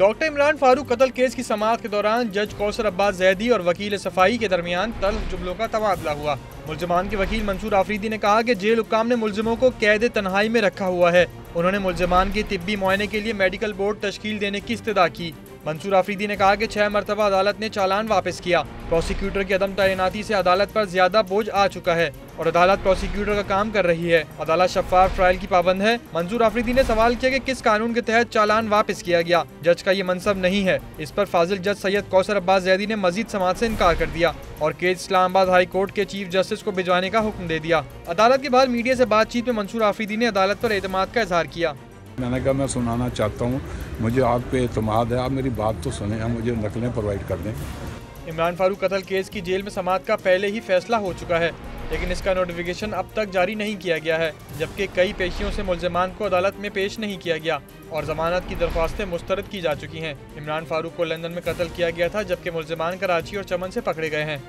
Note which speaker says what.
Speaker 1: Doctor Imran Farooq कत्ल case की समाअत के दौरान जज कौसर अब्बास जैदी और वकील सफाई के दरमियान तल्ख जुमलों का तबादला हुआ। मुल्जिमान के वकील मंसूर आफरीदी ने कहा कि जेल हुक्काम ने मुल्जिमों को कैद तन्हाई में रखा हुआ है। उन्होंने मुल्जिमान के तिब्बी मुआयने के लिए मेडिकल बोर्ड तश्कील देने की इस्तदा की। मंसूर आफरीदी ने कहा कि 6 मरतबा अदालत ने चालान वापस किया। प्रोसिक्यूटर की अदम तैनाती से अदालत पर ज्यादा बोझ आ चुका है और अदालत प्रोसिक्यूटर का काम कर रही है। अदालत शफाफ ट्रायल की पाबंद है। मंसूर आफरीदी ने सवाल किया कि किस कानून के तहत चालान वापस किया गया। जज का ये मनसब नहीं है। इस पर फाजिल जज सैयद कौसर अब्बास जैदी ने मजीद समाअत से इनकार कर दिया और केस इस्लामाबाद हाई कोर्ट के चीफ जस्टिस को भिजवाने का हुक्म दे दिया। अदालत के बाहर मीडिया से बातचीत में मंसूर आफरीदी ने अदालत पर एतमाद का इजहार किया।
Speaker 2: मैंने कहा मैं सुनाना चाहता हूँ, मुझे आप पे एतमाद है, आप मेरी बात तो सुने, आप मुझे नकलें प्रोवाइड कर दें।
Speaker 1: इमरान फारूक कत्ल केस की जेल में समाअत का पहले ही फैसला हो चुका है, लेकिन इसका नोटिफिकेशन अब तक जारी नहीं किया गया है, जबकि कई पेशियों से मुल्जिमान को अदालत में पेश नहीं किया गया और जमानत की दरख्वास्तें मुस्तरद की जा चुकी हैं। इमरान फारूक को लंदन में कत्ल किया गया था, जबकि मुल्जिमान कराची और चमन से पकड़े गए हैं।